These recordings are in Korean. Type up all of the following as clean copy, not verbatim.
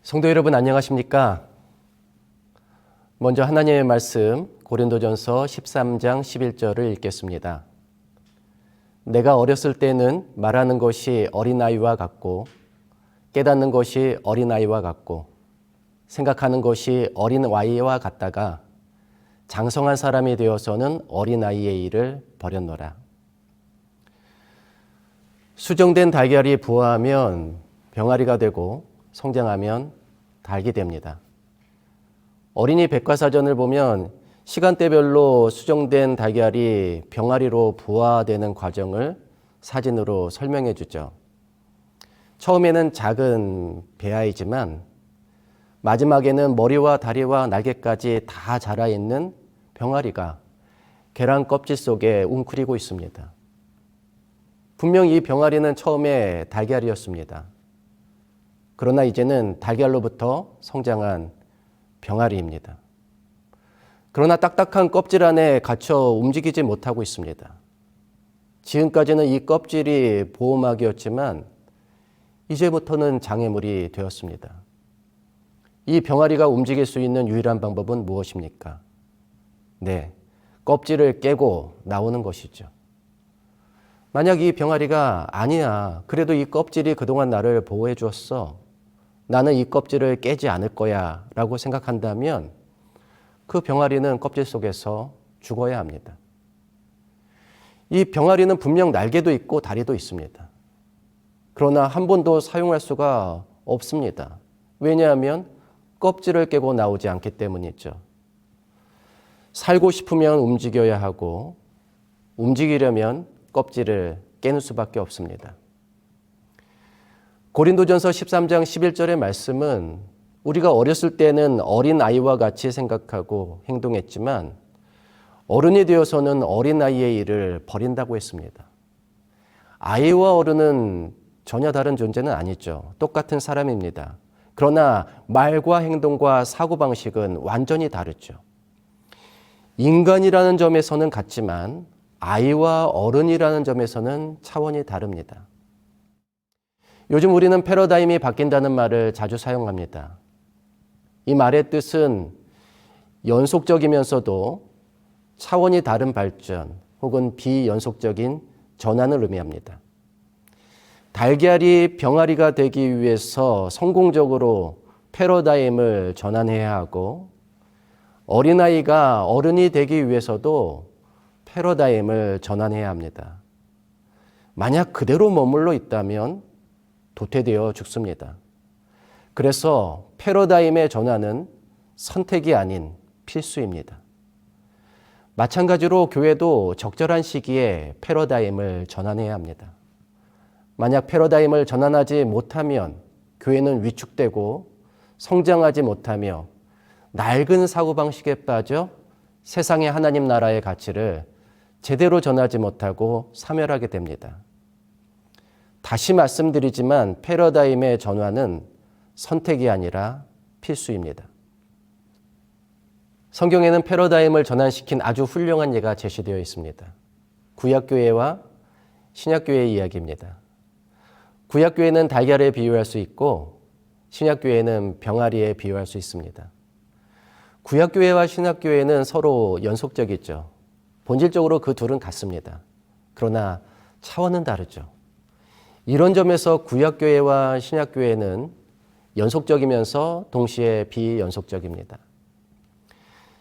성도 여러분 안녕하십니까? 먼저 하나님의 말씀 고린도전서 13장 11절을 읽겠습니다. 내가 어렸을 때는 말하는 것이 어린아이와 같고 깨닫는 것이 어린아이와 같고 생각하는 것이 어린아이와 같다가 장성한 사람이 되어서는 어린아이의 일을 버렸노라. 수정된 달걀이 부화하면 병아리가 되고 성장하면 닭이 됩니다. 어린이 백과사전을 보면 시간대별로 수정된 달걀이 병아리로 부화되는 과정을 사진으로 설명해 주죠. 처음에는 작은 배아이지만 마지막에는 머리와 다리와 날개까지 다 자라있는 병아리가 계란 껍질 속에 웅크리고 있습니다. 분명 이 병아리는 처음에 달걀이었습니다. 그러나 이제는 달걀로부터 성장한 병아리입니다. 그러나 딱딱한 껍질 안에 갇혀 움직이지 못하고 있습니다. 지금까지는 이 껍질이 보호막이었지만 이제부터는 장애물이 되었습니다. 이 병아리가 움직일 수 있는 유일한 방법은 무엇입니까? 네, 껍질을 깨고 나오는 것이죠. 만약 이 병아리가 아니야, 그래도 이 껍질이 그동안 나를 보호해 주었어. 나는 이 껍질을 깨지 않을 거야 라고 생각한다면 그 병아리는 껍질 속에서 죽어야 합니다. 이 병아리는 분명 날개도 있고 다리도 있습니다. 그러나 한 번도 사용할 수가 없습니다. 왜냐하면 껍질을 깨고 나오지 않기 때문이죠. 살고 싶으면 움직여야 하고 움직이려면 껍질을 깨는 수밖에 없습니다. 고린도전서 13장 11절의 말씀은 우리가 어렸을 때는 어린아이와 같이 생각하고 행동했지만 어른이 되어서는 어린아이의 일을 버린다고 했습니다. 아이와 어른은 전혀 다른 존재는 아니죠. 똑같은 사람입니다. 그러나 말과 행동과 사고방식은 완전히 다르죠. 인간이라는 점에서는 같지만 아이와 어른이라는 점에서는 차원이 다릅니다. 요즘 우리는 패러다임이 바뀐다는 말을 자주 사용합니다. 이 말의 뜻은 연속적이면서도 차원이 다른 발전 혹은 비연속적인 전환을 의미합니다. 달걀이 병아리가 되기 위해서 성공적으로 패러다임을 전환해야 하고 어린아이가 어른이 되기 위해서도 패러다임을 전환해야 합니다. 만약 그대로 머물러 있다면 도태되어 죽습니다. 그래서 패러다임의 전환은 선택이 아닌 필수입니다. 마찬가지로 교회도 적절한 시기에 패러다임을 전환해야 합니다. 만약 패러다임을 전환하지 못하면 교회는 위축되고 성장하지 못하며 낡은 사고방식에 빠져 세상의 하나님 나라의 가치를 제대로 전하지 못하고 사멸하게 됩니다. 다시 말씀드리지만 패러다임의 전환은 선택이 아니라 필수입니다. 성경에는 패러다임을 전환시킨 아주 훌륭한 예가 제시되어 있습니다. 구약교회와 신약교회의 이야기입니다. 구약교회는 달걀에 비유할 수 있고 신약교회는 병아리에 비유할 수 있습니다. 구약교회와 신약교회는 서로 연속적이죠. 본질적으로 그 둘은 같습니다. 그러나 차원은 다르죠. 이런 점에서 구약교회와 신약교회는 연속적이면서 동시에 비연속적입니다.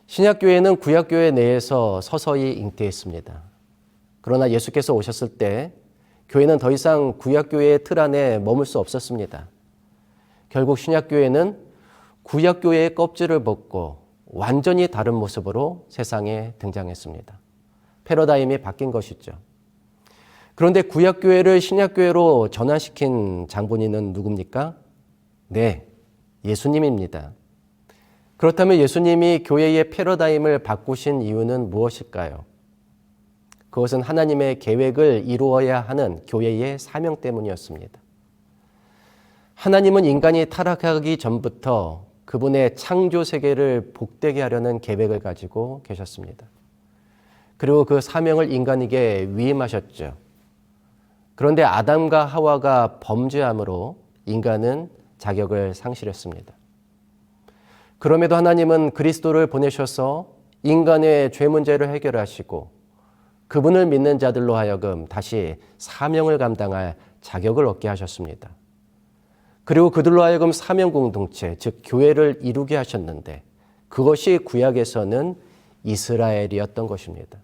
신약교회는 구약교회 내에서 서서히 잉태했습니다. 그러나 예수께서 오셨을 때 교회는 더 이상 구약교회의 틀 안에 머물 수 없었습니다. 결국 신약교회는 구약교회의 껍질을 벗고 완전히 다른 모습으로 세상에 등장했습니다. 패러다임이 바뀐 것이죠. 그런데 구약교회를 신약교회로 전환시킨 장본인은 누굽니까? 네, 예수님입니다. 그렇다면 예수님이 교회의 패러다임을 바꾸신 이유는 무엇일까요? 그것은 하나님의 계획을 이루어야 하는 교회의 사명 때문이었습니다. 하나님은 인간이 타락하기 전부터 그분의 창조 세계를 복되게 하려는 계획을 가지고 계셨습니다. 그리고 그 사명을 인간에게 위임하셨죠. 그런데 아담과 하와가 범죄함으로 인간은 자격을 상실했습니다. 그럼에도 하나님은 그리스도를 보내셔서 인간의 죄 문제를 해결하시고 그분을 믿는 자들로 하여금 다시 사명을 감당할 자격을 얻게 하셨습니다. 그리고 그들로 하여금 사명 공동체, 즉 교회를 이루게 하셨는데 그것이 구약에서는 이스라엘이었던 것입니다.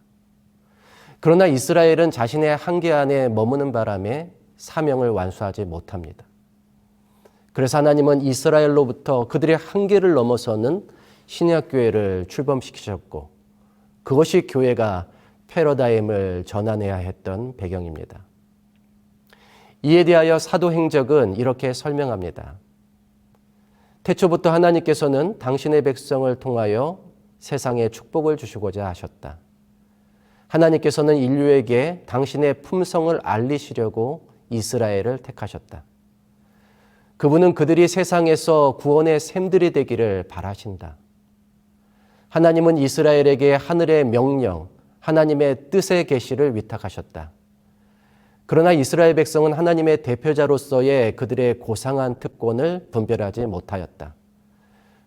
그러나 이스라엘은 자신의 한계 안에 머무는 바람에 사명을 완수하지 못합니다. 그래서 하나님은 이스라엘로부터 그들의 한계를 넘어서는 신약교회를 출범시키셨고 그것이 교회가 패러다임을 전환해야 했던 배경입니다. 이에 대하여 사도행적은 이렇게 설명합니다. 태초부터 하나님께서는 당신의 백성을 통하여 세상에 축복을 주시고자 하셨다. 하나님께서는 인류에게 당신의 품성을 알리시려고 이스라엘을 택하셨다. 그분은 그들이 세상에서 구원의 샘들이 되기를 바라신다. 하나님은 이스라엘에게 하늘의 명령, 하나님의 뜻의 계시를 위탁하셨다. 그러나 이스라엘 백성은 하나님의 대표자로서의 그들의 고상한 특권을 분별하지 못하였다.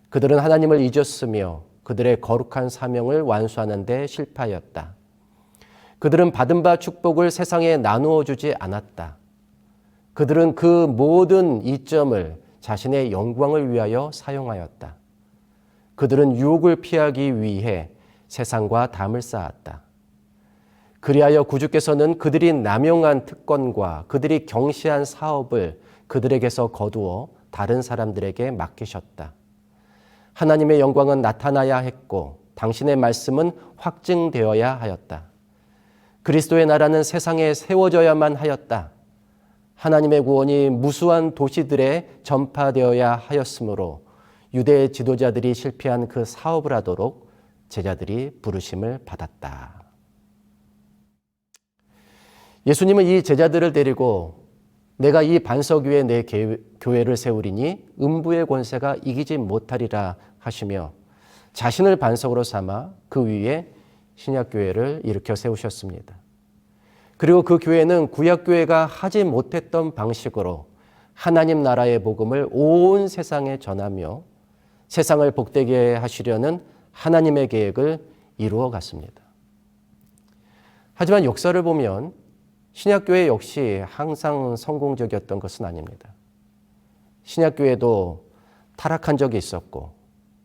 그들은 하나님을 잊었으며 그들의 거룩한 사명을 완수하는 데 실패하였다. 그들은 받은 바 축복을 세상에 나누어 주지 않았다. 그들은 그 모든 이점을 자신의 영광을 위하여 사용하였다. 그들은 유혹을 피하기 위해 세상과 담을 쌓았다. 그리하여 구주께서는 그들이 남용한 특권과 그들이 경시한 사업을 그들에게서 거두어 다른 사람들에게 맡기셨다. 하나님의 영광은 나타나야 했고 당신의 말씀은 확증되어야 하였다. 그리스도의 나라는 세상에 세워져야만 하였다. 하나님의 구원이 무수한 도시들에 전파되어야 하였으므로 유대 지도자들이 실패한 그 사업을 하도록 제자들이 부르심을 받았다. 예수님은 이 제자들을 데리고 내가 이 반석 위에 내 교회를 세우리니 음부의 권세가 이기지 못하리라 하시며 자신을 반석으로 삼아 그 위에 신약교회를 일으켜 세우셨습니다. 그리고 그 교회는 구약교회가 하지 못했던 방식으로 하나님 나라의 복음을 온 세상에 전하며 세상을 복되게 하시려는 하나님의 계획을 이루어 갔습니다. 하지만 역사를 보면 신약교회 역시 항상 성공적이었던 것은 아닙니다. 신약교회도 타락한 적이 있었고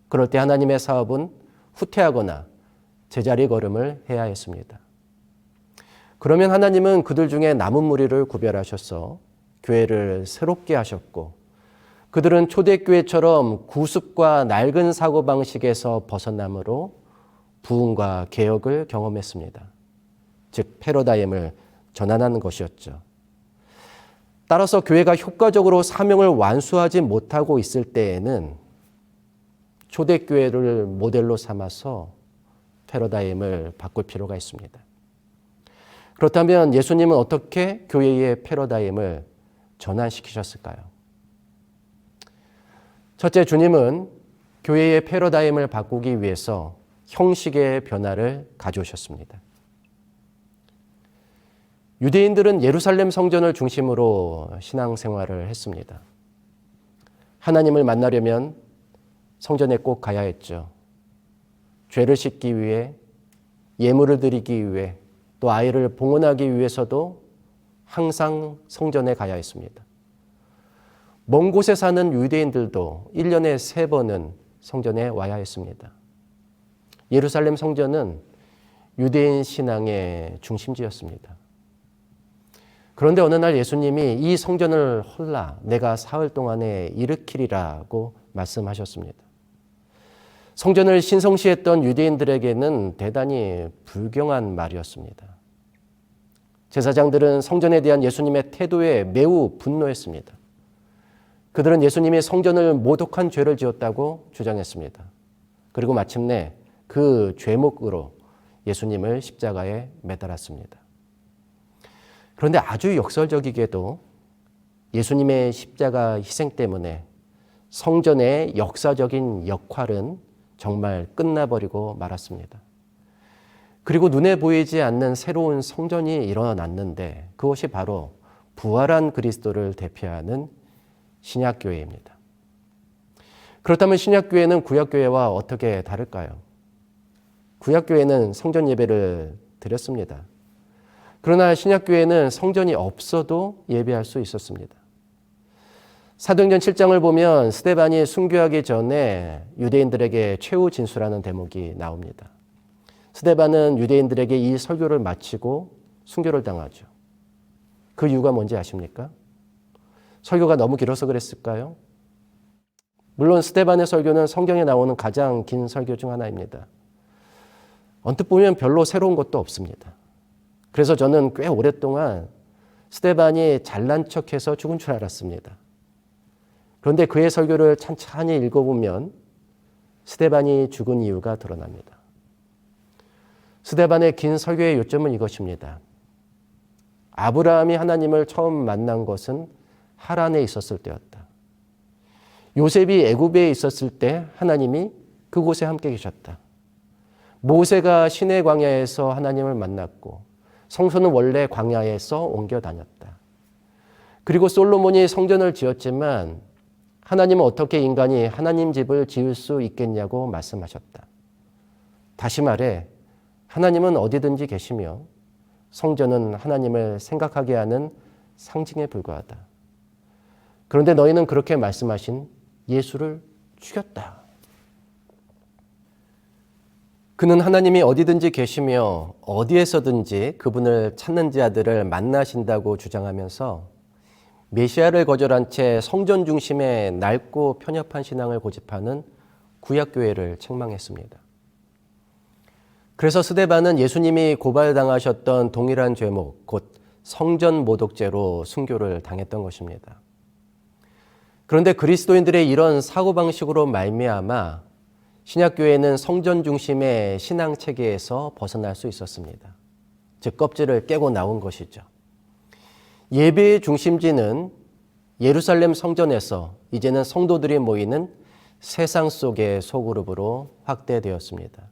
그럴 때 하나님의 사업은 후퇴하거나 제자리 걸음을 해야 했습니다. 그러면 하나님은 그들 중에 남은 무리를 구별하셔서 교회를 새롭게 하셨고 그들은 초대교회처럼 구습과 낡은 사고방식에서 벗어남으로 부흥과 개혁을 경험했습니다. 즉 패러다임을 전환하는 것이었죠. 따라서 교회가 효과적으로 사명을 완수하지 못하고 있을 때에는 초대교회를 모델로 삼아서 패러다임을 바꿀 필요가 있습니다. 그렇다면 예수님은 어떻게 교회의 패러다임을 전환시키셨을까요? 첫째, 주님은 교회의 패러다임을 바꾸기 위해서 형식의 변화를 가져오셨습니다. 유대인들은 예루살렘 성전을 중심으로 신앙생활을 했습니다. 하나님을 만나려면 성전에 꼭 가야 했죠. 죄를 씻기 위해, 예물을 드리기 위해, 또 아이를 봉헌하기 위해서도 항상 성전에 가야 했습니다. 먼 곳에 사는 유대인들도 1년에 3번은 성전에 와야 했습니다. 예루살렘 성전은 유대인 신앙의 중심지였습니다. 그런데 어느 날 예수님이 이 성전을 헐라 내가 사흘 동안에 일으키리라고 말씀하셨습니다. 성전을 신성시했던 유대인들에게는 대단히 불경한 말이었습니다. 제사장들은 성전에 대한 예수님의 태도에 매우 분노했습니다. 그들은 예수님이 성전을 모독한 죄를 지었다고 주장했습니다. 그리고 마침내 그 죄목으로 예수님을 십자가에 매달았습니다. 그런데 아주 역설적이게도 예수님의 십자가 희생 때문에 성전의 역사적인 역할은 정말 끝나버리고 말았습니다. 그리고 눈에 보이지 않는 새로운 성전이 일어났는데 그것이 바로 부활한 그리스도를 대표하는 신약교회입니다. 그렇다면 신약교회는 구약교회와 어떻게 다를까요? 구약교회는 성전 예배를 드렸습니다. 그러나 신약교회는 성전이 없어도 예배할 수 있었습니다. 사도행전 7장을 보면 스데반이 순교하기 전에 유대인들에게 최후 진술하는 대목이 나옵니다. 스데반은 유대인들에게 이 설교를 마치고 순교를 당하죠. 그 이유가 뭔지 아십니까? 설교가 너무 길어서 그랬을까요? 물론 스데반의 설교는 성경에 나오는 가장 긴 설교 중 하나입니다. 언뜻 보면 별로 새로운 것도 없습니다. 그래서 저는 꽤 오랫동안 스데반이 잘난 척해서 죽은 줄 알았습니다. 그런데 그의 설교를 찬찬히 읽어보면 스데반이 죽은 이유가 드러납니다. 스데반의 긴 설교의 요점은 이것입니다. 아브라함이 하나님을 처음 만난 것은 하란에 있었을 때였다. 요셉이 애굽에 있었을 때 하나님이 그곳에 함께 계셨다. 모세가 시내 광야에서 하나님을 만났고 성소는 원래 광야에서 옮겨 다녔다. 그리고 솔로몬이 성전을 지었지만 하나님은 어떻게 인간이 하나님 집을 지을 수 있겠냐고 말씀하셨다. 다시 말해 하나님은 어디든지 계시며 성전은 하나님을 생각하게 하는 상징에 불과하다. 그런데 너희는 그렇게 말씀하신 예수를 죽였다. 그는 하나님이 어디든지 계시며 어디에서든지 그분을 찾는 자들을 만나신다고 주장하면서 메시아를 거절한 채 성전 중심의 낡고 편협한 신앙을 고집하는 구약교회를 책망했습니다. 그래서 스데반은 예수님이 고발당하셨던 동일한 죄목, 곧 성전 모독죄로 순교를 당했던 것입니다. 그런데 그리스도인들의 이런 사고방식으로 말미암아 신약교회는 성전 중심의 신앙 체계에서 벗어날 수 있었습니다. 즉 껍질을 깨고 나온 것이죠. 예배의 중심지는 예루살렘 성전에서 이제는 성도들이 모이는 세상 속의 소그룹으로 확대되었습니다.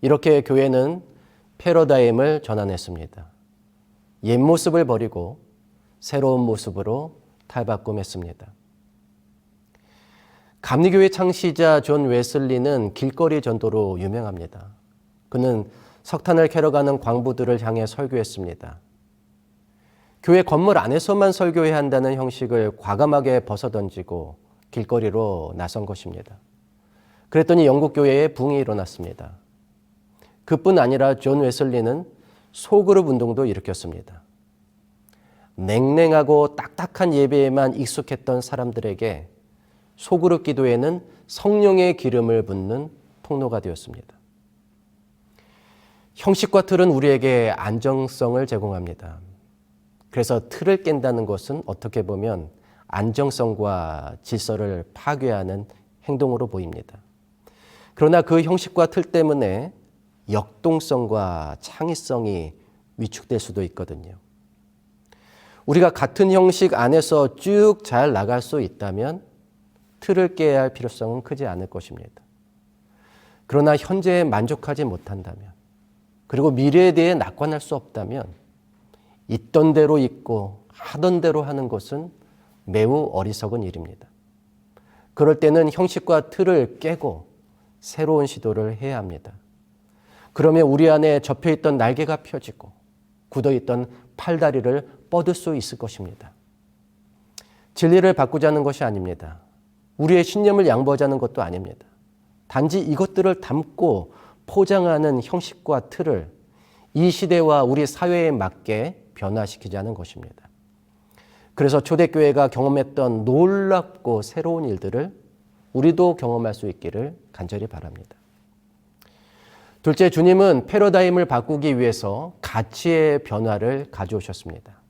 이렇게 교회는 패러다임을 전환했습니다. 옛 모습을 버리고 새로운 모습으로 탈바꿈했습니다. 감리교회 창시자 존 웨슬리는 길거리 전도로 유명합니다. 그는 석탄을 캐러 가는 광부들을 향해 설교했습니다. 교회 건물 안에서만 설교해야 한다는 형식을 과감하게 벗어던지고 길거리로 나선 것입니다. 그랬더니 영국 교회에 붕이 일어났습니다. 그뿐 아니라 존 웨슬리는 소그룹 운동도 일으켰습니다. 냉랭하고 딱딱한 예배에만 익숙했던 사람들에게 소그룹 기도에는 성령의 기름을 붓는 통로가 되었습니다. 형식과 틀은 우리에게 안정성을 제공합니다. 그래서 틀을 깬다는 것은 어떻게 보면 안정성과 질서를 파괴하는 행동으로 보입니다. 그러나 그 형식과 틀 때문에 역동성과 창의성이 위축될 수도 있거든요. 우리가 같은 형식 안에서 쭉 잘 나갈 수 있다면 틀을 깨야 할 필요성은 크지 않을 것입니다. 그러나 현재에 만족하지 못한다면, 그리고 미래에 대해 낙관할 수 없다면 있던 대로 있고 하던 대로 하는 것은 매우 어리석은 일입니다. 그럴 때는 형식과 틀을 깨고 새로운 시도를 해야 합니다. 그러면 우리 안에 접혀있던 날개가 펴지고 굳어있던 팔다리를 뻗을 수 있을 것입니다. 진리를 바꾸자는 것이 아닙니다. 우리의 신념을 양보하자는 것도 아닙니다. 단지 이것들을 담고 포장하는 형식과 틀을 이 시대와 우리 사회에 맞게 변화시키자는 것입니다. 그래서 초대교회가 경험했던 놀랍고 새로운 일들을 우리도 경험할 수 있기를 간절히 바랍니다. 둘째, 주님은 패러다임을 바꾸기 위해서 가치의 변화를 가져오셨습니다.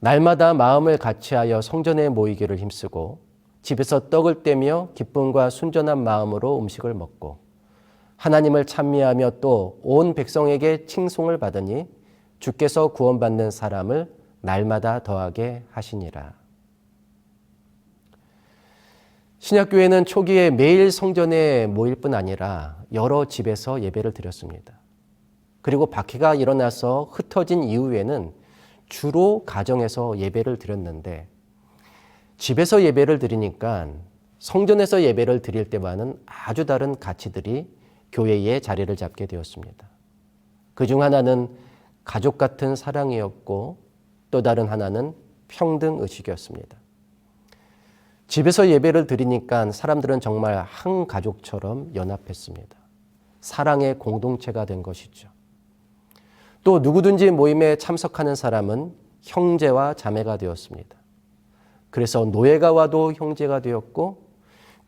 날마다 마음을 같이하여 성전에 모이기를 힘쓰고 집에서 떡을 떼며 기쁨과 순전한 마음으로 음식을 먹고 하나님을 찬미하며 또 온 백성에게 칭송을 받으니 주께서 구원받는 사람을 날마다 더하게 하시니라. 신약교회는 초기에 매일 성전에 모일 뿐 아니라 여러 집에서 예배를 드렸습니다. 그리고 박해가 일어나서 흩어진 이후에는 주로 가정에서 예배를 드렸는데 집에서 예배를 드리니까 성전에서 예배를 드릴 때와는 아주 다른 가치들이 교회에 자리를 잡게 되었습니다. 그중 하나는 가족 같은 사랑이었고 또 다른 하나는 평등의식이었습니다. 집에서 예배를 드리니까 사람들은 정말 한 가족처럼 연합했습니다. 사랑의 공동체가 된 것이죠. 또 누구든지 모임에 참석하는 사람은 형제와 자매가 되었습니다. 그래서 노예가 와도 형제가 되었고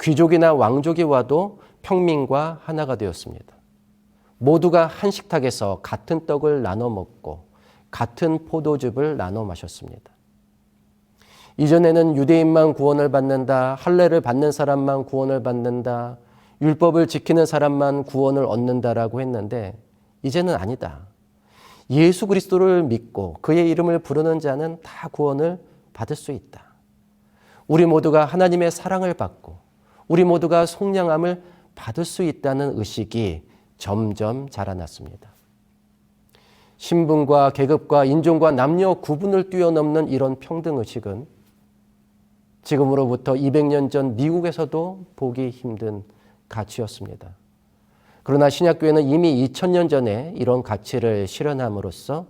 귀족이나 왕족이 와도 평민과 하나가 되었습니다. 모두가 한 식탁에서 같은 떡을 나눠 먹고 같은 포도즙을 나눠 마셨습니다. 이전에는 유대인만 구원을 받는다, 할례를 받는 사람만 구원을 받는다, 율법을 지키는 사람만 구원을 얻는다라고 했는데 이제는 아니다. 예수 그리스도를 믿고 그의 이름을 부르는 자는 다 구원을 받을 수 있다. 우리 모두가 하나님의 사랑을 받고 우리 모두가 속량함을 받을 수 있다는 의식이 점점 자라났습니다. 신분과 계급과 인종과 남녀 구분을 뛰어넘는 이런 평등의식은 지금으로부터 200년 전 미국에서도 보기 힘든 가치였습니다. 그러나 신약교회는 이미 2000년 전에 이런 가치를 실현함으로써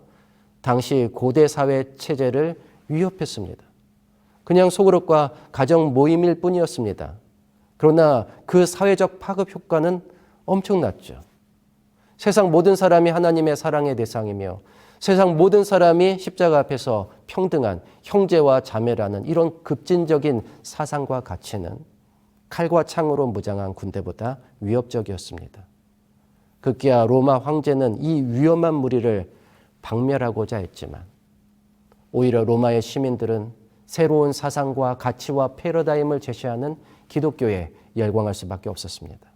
당시 고대 사회 체제를 위협했습니다. 그냥 소그룹과 가정 모임일 뿐이었습니다. 그러나 그 사회적 파급 효과는 엄청났죠. 세상 모든 사람이 하나님의 사랑의 대상이며 세상 모든 사람이 십자가 앞에서 평등한 형제와 자매라는 이런 급진적인 사상과 가치는 칼과 창으로 무장한 군대보다 위협적이었습니다. 급기야 로마 황제는 이 위험한 무리를 박멸하고자 했지만 오히려 로마의 시민들은 새로운 사상과 가치와 패러다임을 제시하는 기독교에 열광할 수밖에 없었습니다.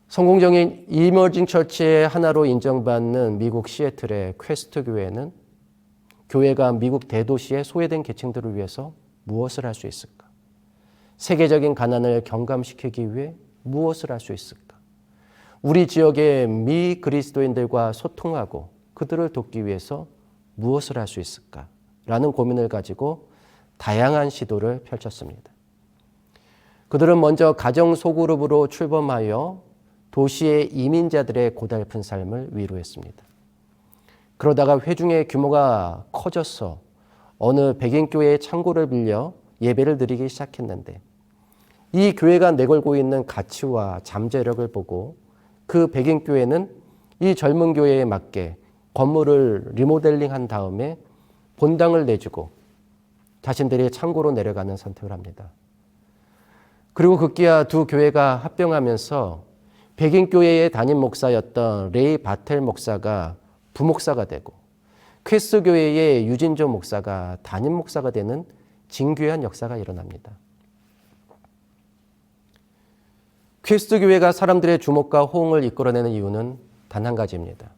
성공적인 이머징 처치의 하나로 인정받는 미국 시애틀의 퀘스트 교회는 교회가 미국 대도시의 소외된 계층들을 위해서 무엇을 할 수 있을까? 세계적인 가난을 경감시키기 위해 무엇을 할 수 있을까? 우리 지역의 미그리스도인들과 소통하고 그들을 돕기 위해서 무엇을 할 수 있을까? 라는 고민을 가지고 다양한 시도를 펼쳤습니다. 그들은 먼저 가정 소그룹으로 출범하여 도시의 이민자들의 고달픈 삶을 위로했습니다. 그러다가 회중의 규모가 커져서 어느 백인교회의 창고를 빌려 예배를 드리기 시작했는데 이 교회가 내걸고 있는 가치와 잠재력을 보고 그 백인교회는 이 젊은 교회에 맞게 건물을 리모델링한 다음에 본당을 내주고 자신들이 창고로 내려가는 선택을 합니다. 그리고 급기야 두 교회가 합병하면서 백인교회의 담임 목사였던 레이 바텔 목사가 부목사가 되고 퀘스트 교회의 유진조 목사가 담임 목사가 되는 진귀한 역사가 일어납니다. 퀘스트 교회가 사람들의 주목과 호응을 이끌어내는 이유는 단 한 가지입니다.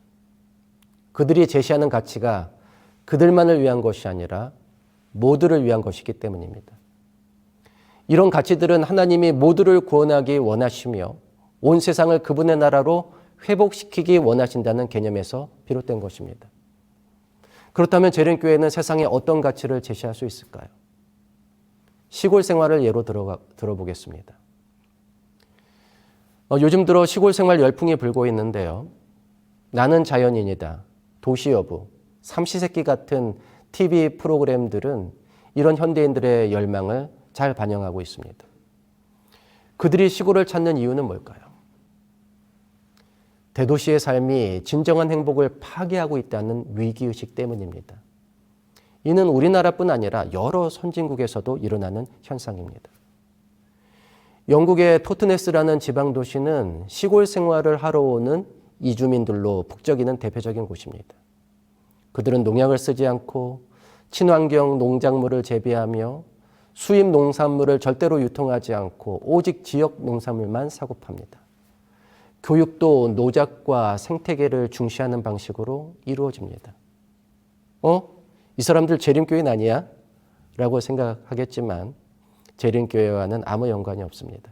그들이 제시하는 가치가 그들만을 위한 것이 아니라 모두를 위한 것이기 때문입니다. 이런 가치들은 하나님이 모두를 구원하기 원하시며 온 세상을 그분의 나라로 회복시키기 원하신다는 개념에서 비롯된 것입니다. 그렇다면 재림교회는 세상에 어떤 가치를 제시할 수 있을까요? 시골 생활을 예로 들어보겠습니다. 요즘 들어 시골 생활 열풍이 불고 있는데요. 나는 자연인이다, 도시여부, 삼시세끼 같은 TV 프로그램들은 이런 현대인들의 열망을 잘 반영하고 있습니다. 그들이 시골을 찾는 이유는 뭘까요? 대도시의 삶이 진정한 행복을 파괴하고 있다는 위기의식 때문입니다. 이는 우리나라뿐 아니라 여러 선진국에서도 일어나는 현상입니다. 영국의 토트네스라는 지방도시는 시골 생활을 하러 오는 이주민들로 북적이는 대표적인 곳입니다. 그들은 농약을 쓰지 않고 친환경 농작물을 재배하며 수입 농산물을 절대로 유통하지 않고 오직 지역 농산물만 사고 팝니다. 교육도 노작과 생태계를 중시하는 방식으로 이루어집니다. 이 사람들 재림교인 아니야? 라고 생각하겠지만 재림교회와는 아무 연관이 없습니다.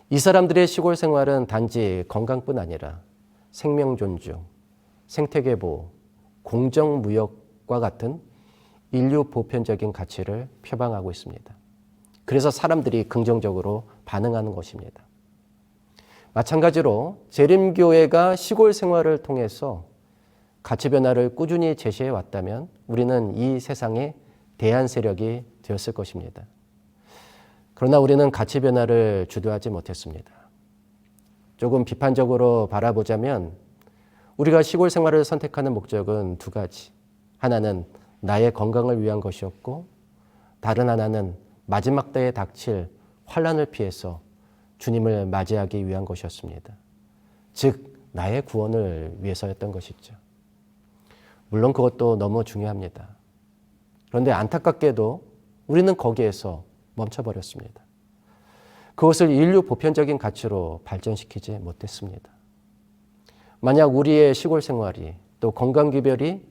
이 사람들의 시골 생활은 단지 건강뿐 아니라 생명 존중, 생태계 보호, 공정무역과 같은 인류 보편적인 가치를 표방하고 있습니다. 그래서 사람들이 긍정적으로 반응하는 것입니다. 마찬가지로 재림교회가 시골 생활을 통해서 가치 변화를 꾸준히 제시해 왔다면 우리는 이 세상의 대안 세력이 되었을 것입니다. 그러나 우리는 가치 변화를 주도하지 못했습니다. 조금 비판적으로 바라보자면 우리가 시골 생활을 선택하는 목적은 두 가지. 하나는 나의 건강을 위한 것이었고 다른 하나는 마지막 때에 닥칠 환난을 피해서 주님을 맞이하기 위한 것이었습니다. 즉 나의 구원을 위해서였던 것이죠. 물론 그것도 너무 중요합니다. 그런데 안타깝게도 우리는 거기에서 멈춰버렸습니다. 그것을 인류 보편적인 가치로 발전시키지 못했습니다. 만약 우리의 시골 생활이 또 건강기별이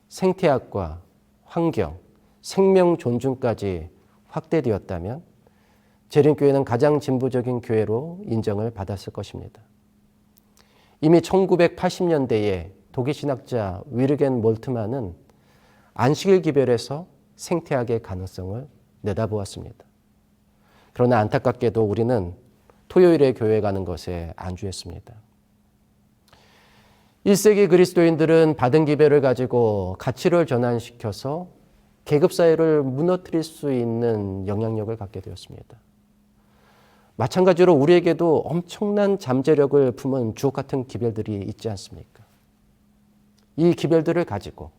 생태학과 환경, 생명 존중까지 확대되었다면 재림교회는 가장 진보적인 교회로 인정을 받았을 것입니다. 이미 1980년대에 독일 신학자 위르겐 몰트만은 안식일 기별에서 생태학의 가능성을 내다보았습니다. 그러나 안타깝게도 우리는 토요일에 교회 가는 것에 안주했습니다. 1세기 그리스도인들은 받은 기별을 가지고 가치를 전환시켜서 계급사회를 무너뜨릴 수 있는 영향력을 갖게 되었습니다. 마찬가지로 우리에게도 엄청난 잠재력을 품은 주옥 같은 기별들이 있지 않습니까? 이 기별들을 가지고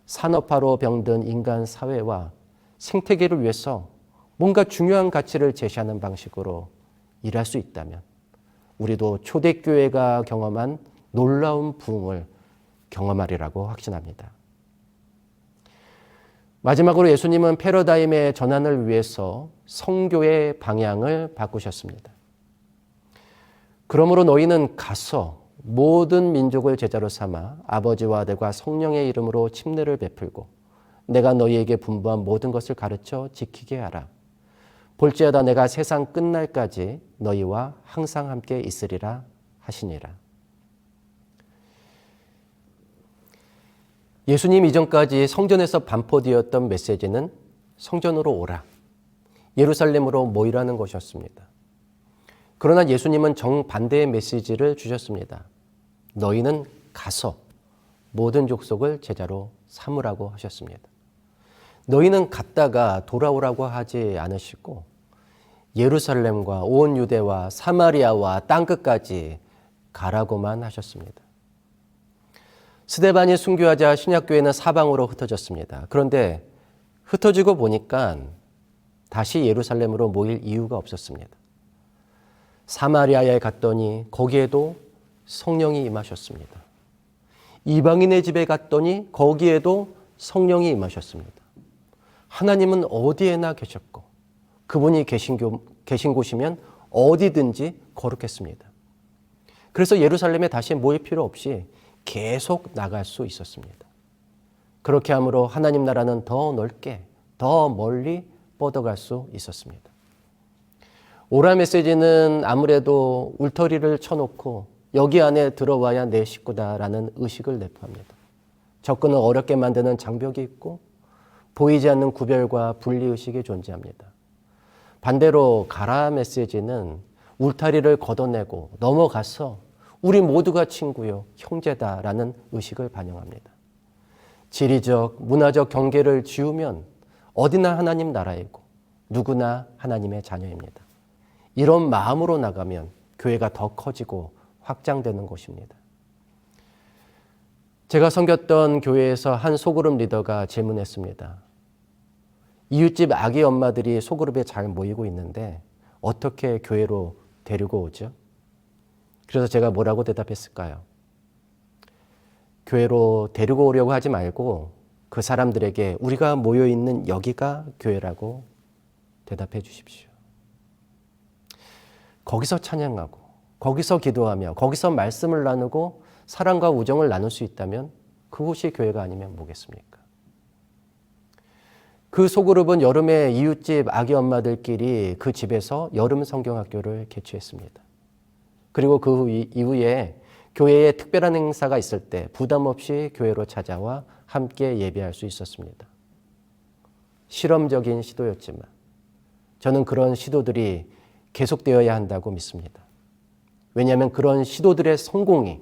산업화로 병든 인간 사회와 생태계를 위해서 뭔가 중요한 가치를 제시하는 방식으로 일할 수 있다면 우리도 초대교회가 경험한 놀라운 부흥을 경험하리라고 확신합니다. 마지막으로 예수님은 패러다임의 전환을 위해서 성교의 방향을 바꾸셨습니다. 그러므로 너희는 가서 모든 민족을 제자로 삼아 아버지와 아들과 성령의 이름으로 침례를 베풀고 내가 너희에게 분부한 모든 것을 가르쳐 지키게 하라. 볼지어다 내가 세상 끝날까지 너희와 항상 함께 있으리라 하시니라. 예수님 이전까지 성전에서 반포되었던 메시지는 성전으로 오라, 예루살렘으로 모이라는 것이었습니다. 그러나 예수님은 정반대의 메시지를 주셨습니다. 너희는 가서 모든 족속을 제자로 삼으라고 하셨습니다. 너희는 갔다가 돌아오라고 하지 않으시고 예루살렘과 온 유대와 사마리아와 땅끝까지 가라고만 하셨습니다. 스데반이 순교하자 신약교회는 사방으로 흩어졌습니다. 그런데 흩어지고 보니까 다시 예루살렘으로 모일 이유가 없었습니다. 사마리아에 갔더니 거기에도 성령이 임하셨습니다. 이방인의 집에 갔더니 거기에도 성령이 임하셨습니다. 하나님은 어디에나 계셨고 그분이 계신 곳이면 어디든지 거룩했습니다. 그래서 예루살렘에 다시 모일 필요 없이 계속 나갈 수 있었습니다. 그렇게 함으로 하나님 나라는 더 넓게, 더 멀리 뻗어갈 수 있었습니다. 오라 메시지는 아무래도 울타리를 쳐놓고 여기 안에 들어와야 내 식구다라는 의식을 내포합니다. 접근을 어렵게 만드는 장벽이 있고 보이지 않는 구별과 분리의식이 존재합니다. 반대로 가라 메시지는 울타리를 걷어내고 넘어가서 우리 모두가 친구요, 형제다라는 의식을 반영합니다. 지리적, 문화적 경계를 지우면 어디나 하나님 나라이고 누구나 하나님의 자녀입니다. 이런 마음으로 나가면 교회가 더 커지고 확장되는 것입니다. 제가 섬겼던 교회에서 한 소그룹 리더가 질문했습니다. 이웃집 아기 엄마들이 소그룹에 잘 모이고 있는데 어떻게 교회로 데리고 오죠? 그래서 제가 뭐라고 대답했을까요? 교회로 데리고 오려고 하지 말고 그 사람들에게 우리가 모여있는 여기가 교회라고 대답해 주십시오. 거기서 찬양하고 거기서 기도하며 거기서 말씀을 나누고 사랑과 우정을 나눌 수 있다면 그곳이 교회가 아니면 뭐겠습니까? 그 소그룹은 여름에 이웃집 아기 엄마들끼리 그 집에서 여름 성경학교를 개최했습니다. 그리고 그 이후에 교회에 특별한 행사가 있을 때 부담 없이 교회로 찾아와 함께 예배할 수 있었습니다. 실험적인 시도였지만 저는 그런 시도들이 계속되어야 한다고 믿습니다. 왜냐하면 그런 시도들의 성공이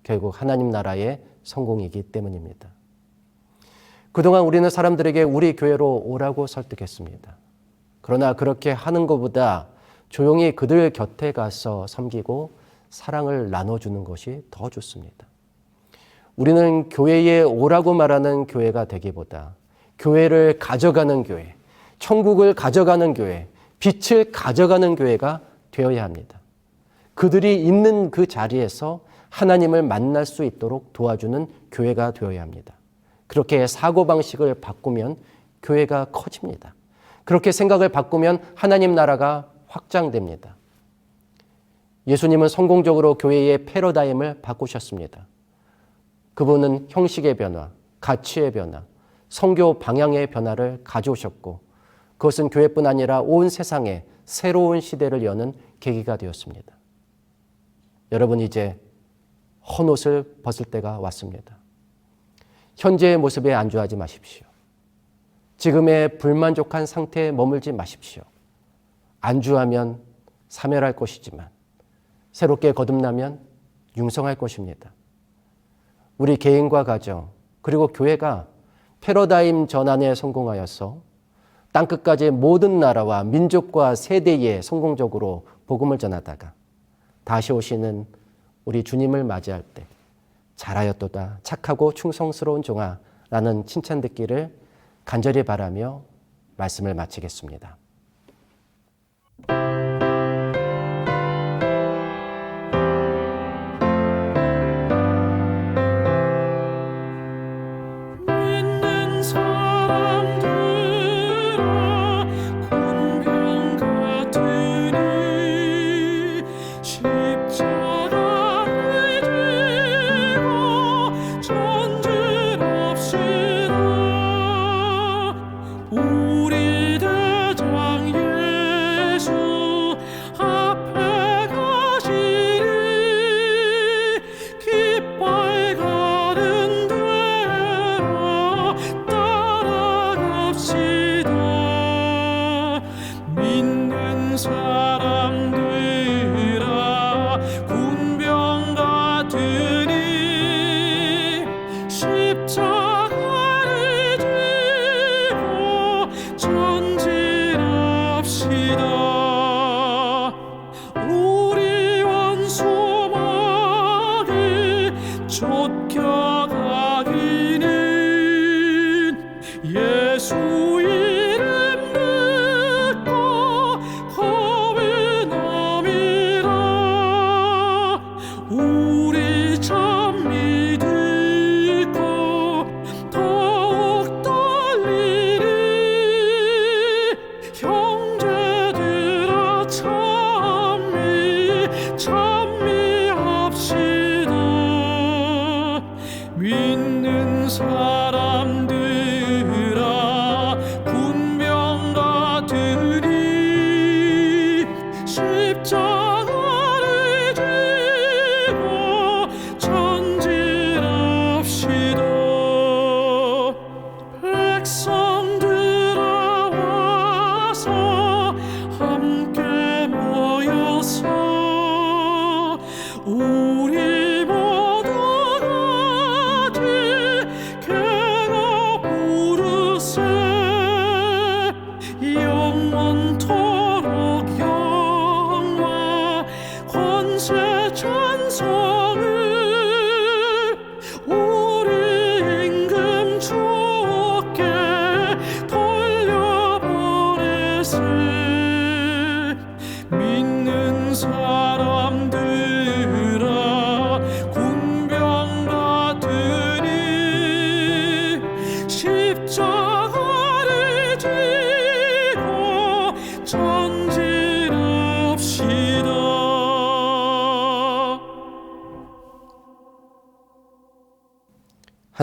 결국 하나님 나라의 성공이기 때문입니다. 그동안 우리는 사람들에게 우리 교회로 오라고 설득했습니다. 그러나 그렇게 하는 것보다 조용히 그들 곁에 가서 섬기고 사랑을 나눠주는 것이 더 좋습니다. 우리는 교회에 오라고 말하는 교회가 되기보다 교회를 가져가는 교회, 천국을 가져가는 교회, 빛을 가져가는 교회가 되어야 합니다. 그들이 있는 그 자리에서 하나님을 만날 수 있도록 도와주는 교회가 되어야 합니다. 그렇게 사고방식을 바꾸면 교회가 커집니다. 그렇게 생각을 바꾸면 하나님 나라가 확장됩니다. 예수님은 성공적으로 교회의 패러다임을 바꾸셨습니다. 그분은 형식의 변화, 가치의 변화, 선교 방향의 변화를 가져오셨고 그것은 교회뿐 아니라 온 세상에 새로운 시대를 여는 계기가 되었습니다. 여러분 이제 헌옷을 벗을 때가 왔습니다. 현재의 모습에 안주하지 마십시오. 지금의 불만족한 상태에 머물지 마십시오. 안주하면 사멸할 것이지만 새롭게 거듭나면 융성할 것입니다. 우리 개인과 가정 그리고 교회가 패러다임 전환에 성공하여서 땅끝까지 모든 나라와 민족과 세대에 성공적으로 복음을 전하다가 다시 오시는 우리 주님을 맞이할 때 잘하였도다 착하고 충성스러운 종아 라는 칭찬 듣기를 간절히 바라며 말씀을 마치겠습니다.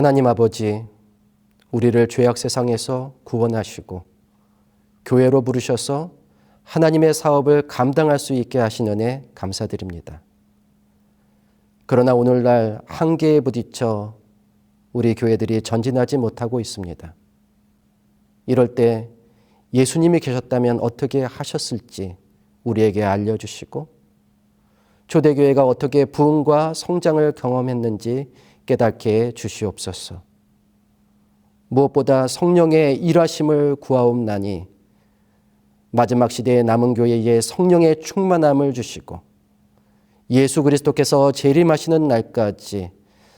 하나님 아버지, 우리를 죄악 세상에서 구원하시고 교회로 부르셔서 하나님의 사업을 감당할 수 있게 하신 은혜 감사드립니다. 그러나 오늘날 한계에 부딪혀 우리 교회들이 전진하지 못하고 있습니다. 이럴 때 예수님이 계셨다면 어떻게 하셨을지 우리에게 알려주시고 초대교회가 어떻게 부흥과 성장을 경험했는지 깨닫게 해 주시옵소서. 무엇보다 성령의 일하심을 구하옵나니 마지막 시대의 남은 교회에 성령의 충만함을 주시고 예수 그리스도께서 재림하시는 날까지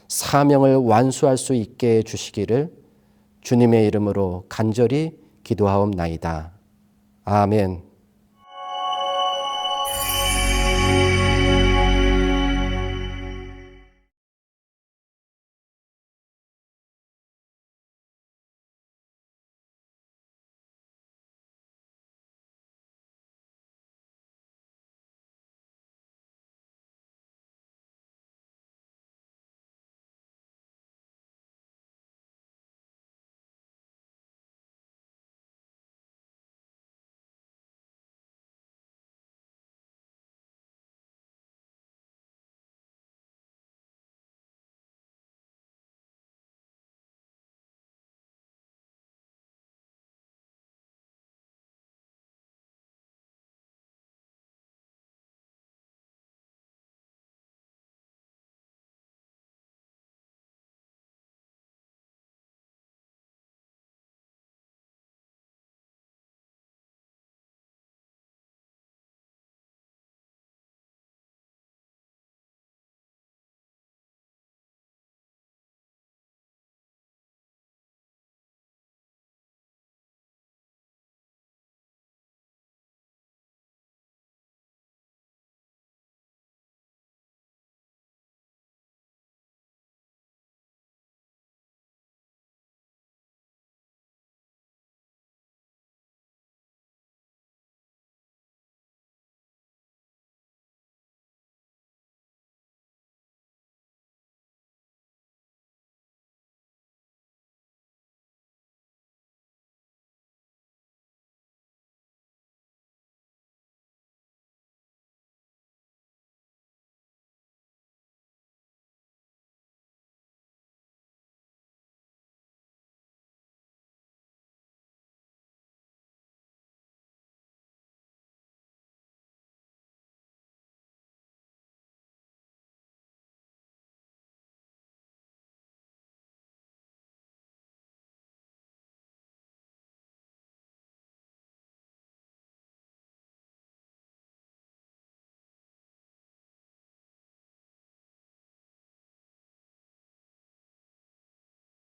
사명을 완수할 수 있게 해주시기를 주님의 이름으로 간절히 기도하옵나이다. 아멘.